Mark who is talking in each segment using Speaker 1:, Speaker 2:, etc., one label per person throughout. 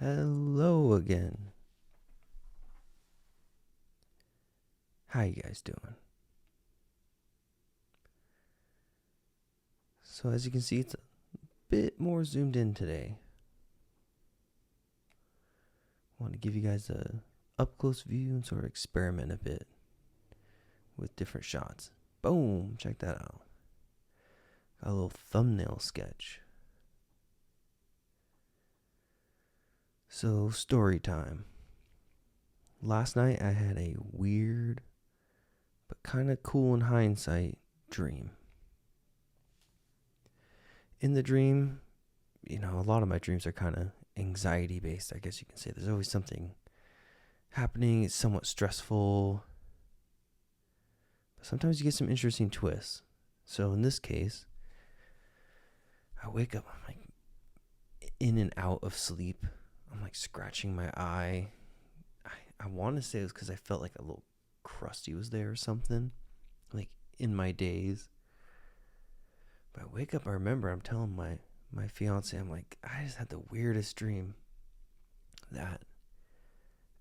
Speaker 1: Hello again. How you guys doing? So as you can see, it's a bit more zoomed in today. I want to give you guys a up close view and sort of experiment a bit with different shots. Boom, check that out. Got a little thumbnail sketch. So story time. Last night I had a weird but kind of cool in hindsight dream. In the dream, a lot of my dreams are kind of anxiety based, I guess you can say. There's always something happening, it's somewhat stressful. But sometimes you get some interesting twists. So in this case, I wake up, I'm like in and out of sleep. I'm like scratching my eye. I want to say it was because I felt like a little crusty was there or something, like in my days. But I wake up, I remember I'm telling my fiance, I'm like, I just had the weirdest dream that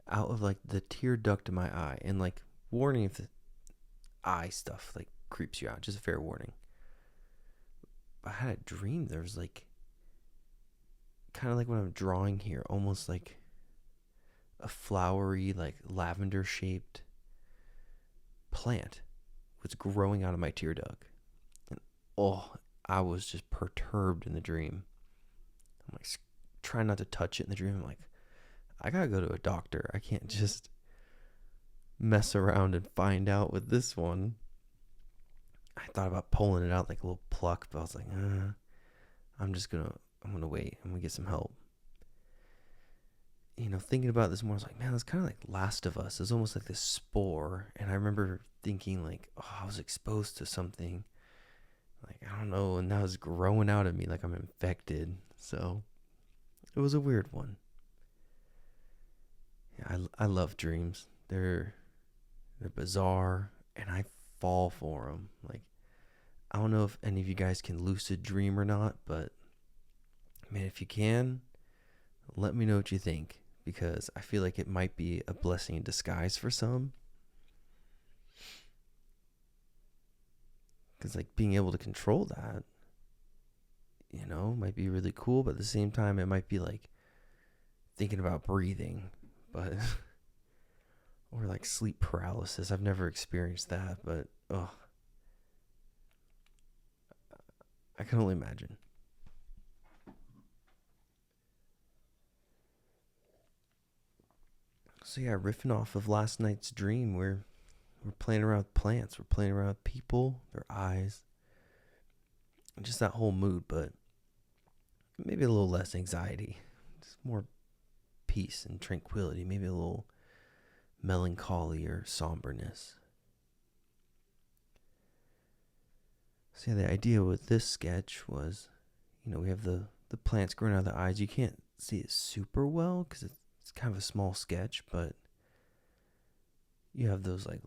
Speaker 1: out of like the tear duct in my eye, and like warning if the eye stuff like creeps you out, just a fair warning. I had a dream there was like kind of like what I'm drawing here, almost like a flowery, like lavender shaped plant was growing out of my tear duct. And I was just perturbed in the dream. I'm like trying not to touch it in the dream. I'm like, I gotta go to a doctor. I can't just mess around and find out with this one. I thought about pulling it out like a little pluck, but I was like, I'm gonna wait. I'm gonna get some help. Thinking about this more, I was like, man, that's kind of like Last of Us. It's almost like this spore. And I remember thinking like, I was exposed to something. Like, I don't know. And now it's growing out of me like I'm infected. So it was a weird one. Yeah, I love dreams. They're bizarre, and I fall for them. Like, I don't know if any of you guys can lucid dream or not, but man, if you can, let me know what you think, because I feel like it might be a blessing in disguise for some. Because like being able to control that, might be really cool, but at the same time, it might be like thinking about breathing, but or like sleep paralysis. I've never experienced that, but I can only imagine. So yeah, riffing off of last night's dream, we're playing around with plants, we're playing around with people, their eyes, and just that whole mood, but maybe a little less anxiety, just more peace and tranquility, maybe a little melancholy or somberness. So yeah, the idea with this sketch was, we have the plants growing out of the eyes. You can't see it super well because it's kind of a small sketch, but you have those like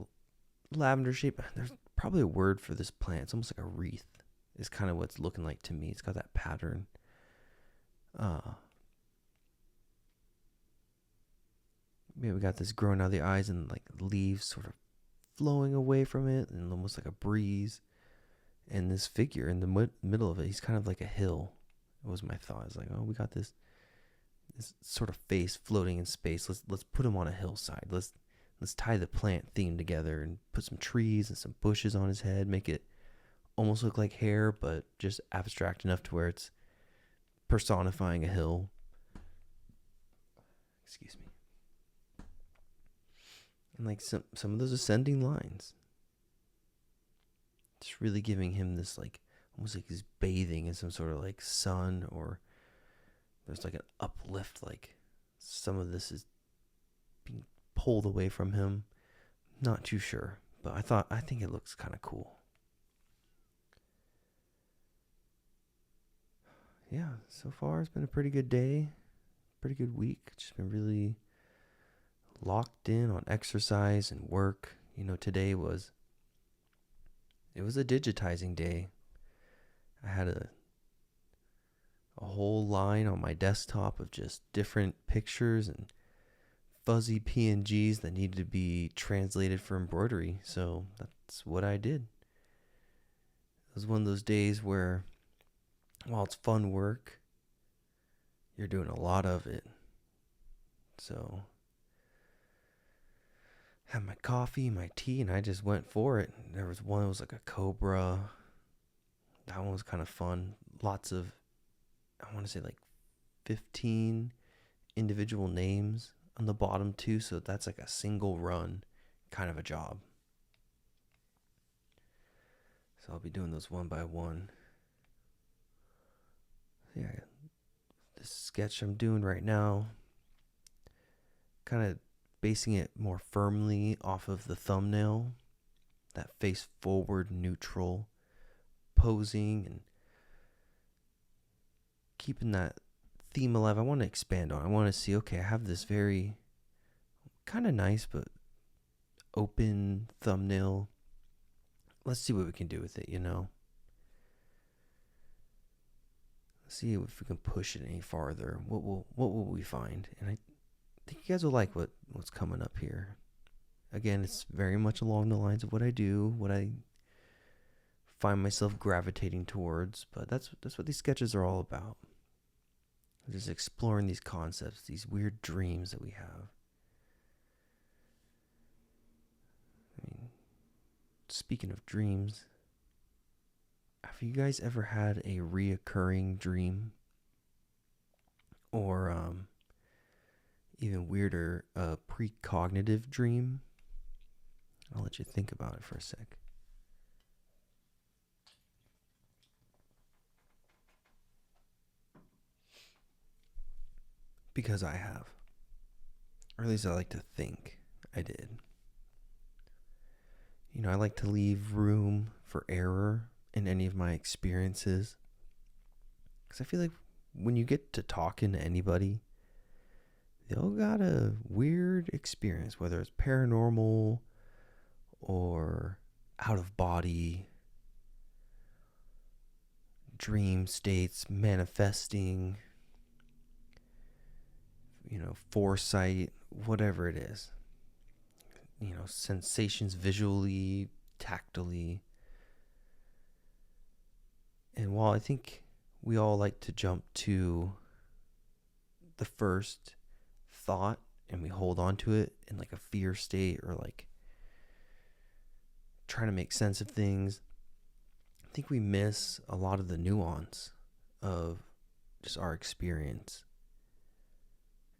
Speaker 1: lavender shape. There's probably a word for this plant. It's almost like a wreath. Is kind of what it's looking like to me. It's got that pattern. Yeah, we got this growing out of the eyes and like leaves sort of flowing away from it, and almost like a breeze. And this figure in the middle of it, he's kind of like a hill. It was my thought. It's like, we got this sort of face floating in space. Let's put him on a hillside. Let's tie the plant theme together and put some trees and some bushes on his head. Make it almost look like hair, but just abstract enough to where it's personifying a hill. Excuse me. And like some of those ascending lines, just really giving him this like almost like he's bathing in some sort of like sun, or there's like an uplift, like some of this is being pulled away from him. Not too sure, but I think it looks kind of cool. Yeah, so far it's been a pretty good day, pretty good week. Just been really locked in on exercise and work. Today it was a digitizing day. I had a a whole line on my desktop of just different pictures and fuzzy PNGs that needed to be translated for embroidery. So that's what I did. It was one of those days where, while it's fun work, you're doing a lot of it. So had my coffee, my tea, and I just went for it. There was one that was like a cobra. That one was kind of fun. Lots of, I want to say like 15 individual names on the bottom too. So that's like a single run kind of a job. So I'll be doing those one by one. Yeah, this sketch I'm doing right now, kind of basing it more firmly off of the thumbnail, that face forward neutral posing, and keeping that theme alive. I want to expand on. I want to see, okay, I have this very kind of nice but open thumbnail. Let's see what we can do with it, Let's see if we can push it any farther. What will we find? And I think you guys will like what's coming up here. Again, it's very much along the lines of what I do, what I find myself gravitating towards, but that's what these sketches are all about. Just exploring these concepts, these weird dreams that we have. I mean, speaking of dreams, have you guys ever had a reoccurring dream? Or even weirder, a precognitive dream? I'll let you think about it for a sec. Because I have. Or at least I like to think I did. I like to leave room for error in any of my experiences. Because I feel like when you get to talking to anybody, they all got a weird experience, whether it's paranormal or out of body, dream states, manifesting, foresight, whatever it is. Sensations visually, tactily. And while I think we all like to jump to the first thought and we hold on to it in like a fear state or like trying to make sense of things, I think we miss a lot of the nuance of just our experience.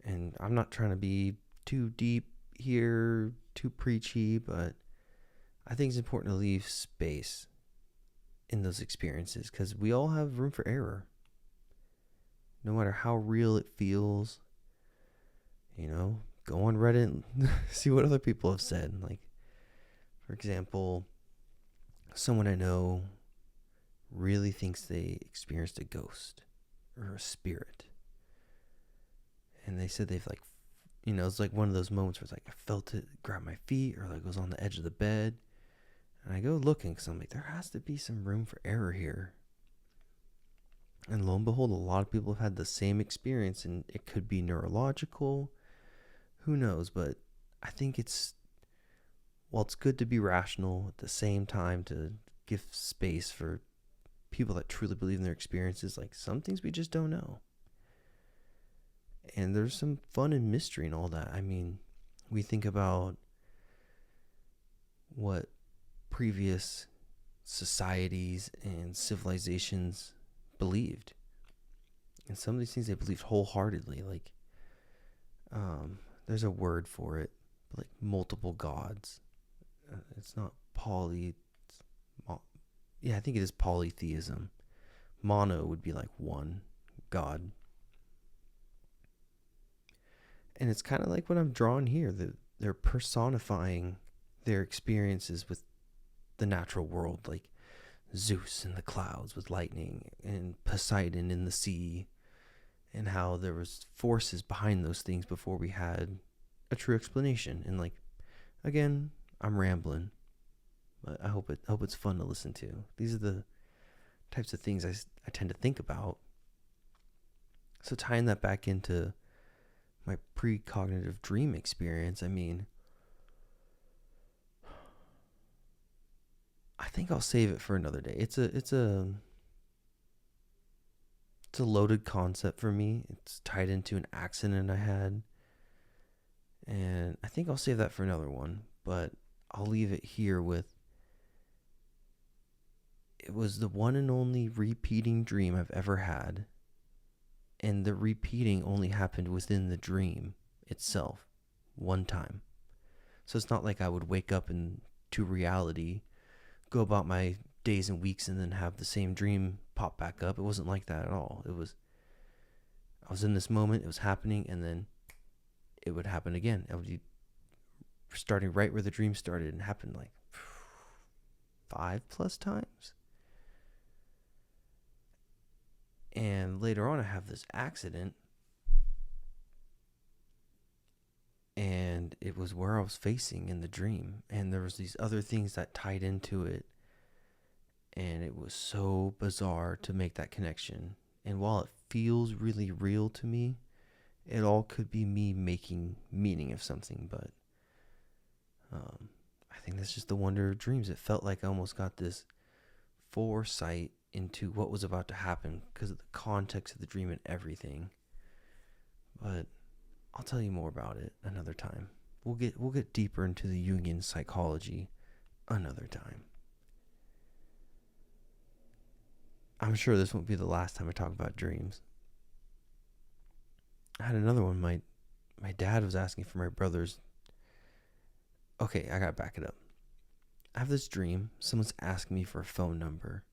Speaker 1: And I'm not trying to be too deep here, too preachy, but I think it's important to leave space in those experiences because we all have room for error. No matter how real it feels, go on Reddit and see what other people have said. Like, for example, someone I know really thinks they experienced a ghost or a spirit. And they said they've it's like one of those moments where it's like I felt it grab my feet or like was on the edge of the bed. And I go looking because I'm like, there has to be some room for error here. And lo and behold, a lot of people have had the same experience, and it could be neurological. Who knows? But I think it's good to be rational at the same time to give space for people that truly believe in their experiences. Like some things we just don't know. And there's some fun and mystery and all that. I mean, we think about what previous societies and civilizations believed. And some of these things they believed wholeheartedly. Like, there's a word for it, but like multiple gods. It's not I think it is polytheism. Mono would be like one god. And it's kind of like what I'm drawing here. They're personifying their experiences with the natural world, like Zeus in the clouds with lightning and Poseidon in the sea, and how there was forces behind those things before we had a true explanation. And like, again, I'm rambling, but I hope it's fun to listen to. These are the types of things I tend to think about. So tying that back into my precognitive dream experience, I mean, I think I'll save it for another day. It's a loaded concept for me. It's tied into an accident I had, and I think I'll save that for another one. But I'll leave it here with, it was the one and only repeating dream I've ever had, and the repeating only happened within the dream itself, one time. So it's not like I would wake up into reality, go about my days and weeks, and then have the same dream pop back up. It wasn't like that at all. I was in this moment, it was happening, and then it would happen again. I would be starting right where the dream started, and happened like 5+ times. And later on, I have this accident, and it was where I was facing in the dream, and there was these other things that tied into it, and it was so bizarre to make that connection. And while it feels really real to me, it all could be me making meaning of something. But I think that's just the wonder of dreams. It felt like I almost got this foresight into what was about to happen because of the context of the dream and everything. But I'll tell you more about it another time. We'll get deeper into the Jungian psychology another time. I'm sure this won't be the last time I talk about dreams. I had another one. My dad was asking for my brother's. Okay, I gotta back it up. I have this dream. Someone's asking me for a phone number.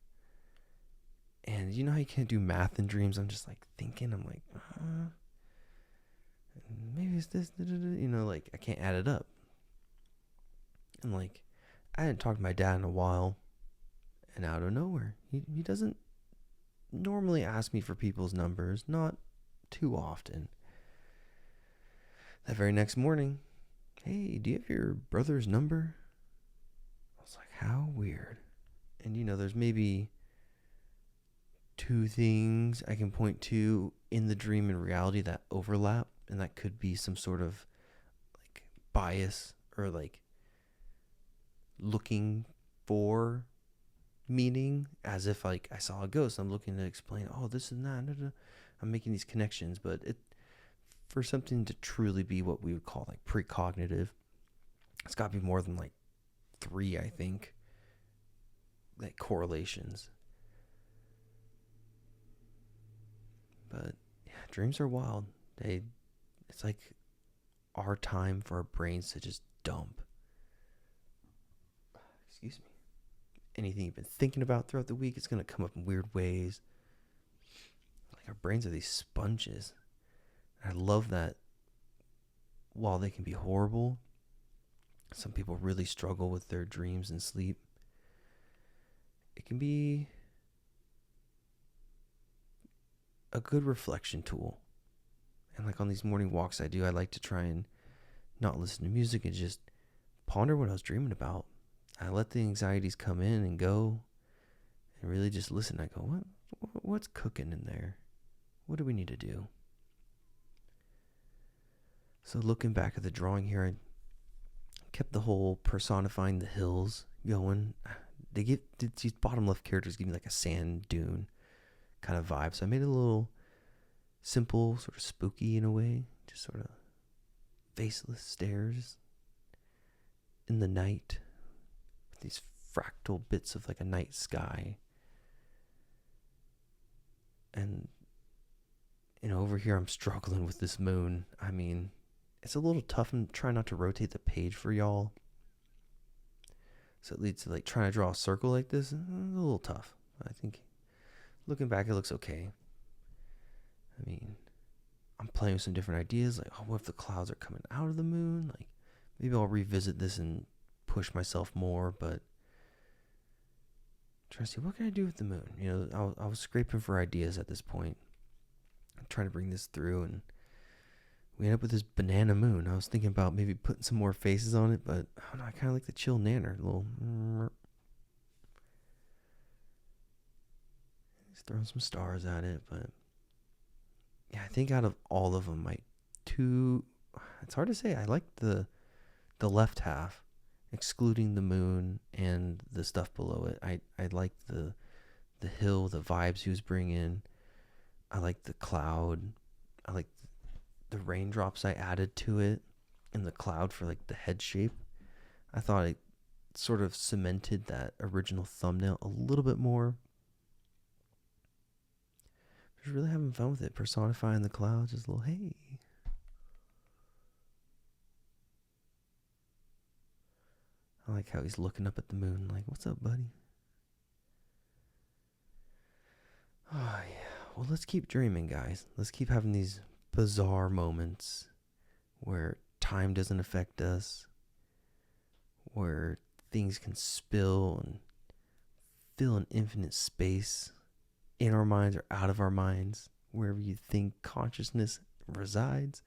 Speaker 1: And you know how you can't do math in dreams? I'm just like thinking, I'm like, maybe it's this, like I can't add it up. And like, I hadn't talked to my dad in a while. And out of nowhere, he doesn't normally ask me for people's numbers, not too often. That very next morning, hey, do you have your brother's number? I was like, how weird. And there's maybe 2 things I can point to in the dream and reality that overlap, and that could be some sort of like bias or like looking for meaning, as if like I saw a ghost. I'm looking to explain, oh, this and that. I'm making these connections, but for something to truly be what we would call like precognitive, it's got to be more than like 3, I think, like correlations. But yeah, dreams are wild. It's like our time for our brains to just dump. Excuse me. Anything you've been thinking about throughout the week, it's going to come up in weird ways. Like our brains are these sponges. I love that while they can be horrible, some people really struggle with their dreams and sleep. It can be a good reflection tool. And like on these morning walks I do, I like to try and not listen to music and just ponder what I was dreaming about. I let the anxieties come in and go and really just listen. I go, what's cooking in there? What do we need to do? So looking back at the drawing here, I kept the whole personifying the hills going. These bottom left characters give me like a sand dune kind of vibe. So I made it a little simple, sort of spooky in a way. Just sort of faceless stairs in the night with these fractal bits of like a night sky. And over here I'm struggling with this moon. I mean, it's a little tough. I'm trying not to rotate the page for y'all. So it leads to like trying to draw a circle like this. A little tough. I think looking back, it looks okay. I mean, I'm playing with some different ideas. Like, oh, what if the clouds are coming out of the moon? Like, maybe I'll revisit this and push myself more. But trying to see, what can I do with the moon? I was scraping for ideas at this point. I'm trying to bring this through, and we end up with this banana moon. I was thinking about maybe putting some more faces on it, but I don't know. I kind of like the chill nanner. Just throwing some stars at it, but yeah, I think out of all of them, my two, it's hard to say. I like the left half, excluding the moon and the stuff below it. I like the hill, the vibes he was bringing. I like the cloud. I like the raindrops I added to it, and the cloud for like the head shape. I thought it sort of cemented that original thumbnail a little bit more. Just really having fun with it, personifying the clouds, just a little hey. I like how he's looking up at the moon, like, "What's up, buddy?" Oh yeah. Well, let's keep dreaming, guys. Let's keep having these bizarre moments where time doesn't affect us, where things can spill and fill an infinite space in our minds or out of our minds, wherever you think consciousness resides.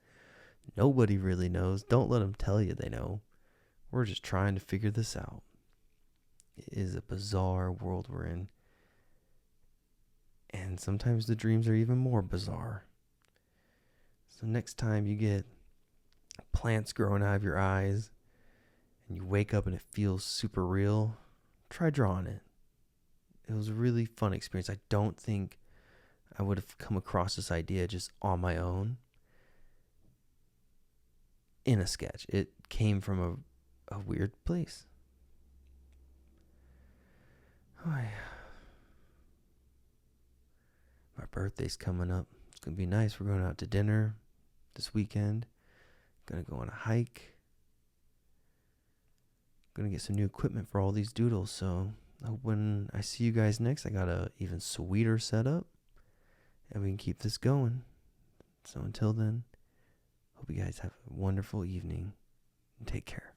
Speaker 1: Nobody really knows. Don't let them tell you they know. We're just trying to figure this out. It is a bizarre world we're in. And sometimes the dreams are even more bizarre. So next time you get plants growing out of your eyes and you wake up and it feels super real, try drawing it. It was a really fun experience. I don't think I would have come across this idea just on my own in a sketch. It came from a weird place. Oh, yeah. My birthday's coming up. It's going to be nice. We're going out to dinner this weekend. Going to go on a hike. Going to get some new equipment for all these doodles. So I hope when I see you guys next, I got a even sweeter setup. And we can keep this going. So until then, hope you guys have a wonderful evening. And take care.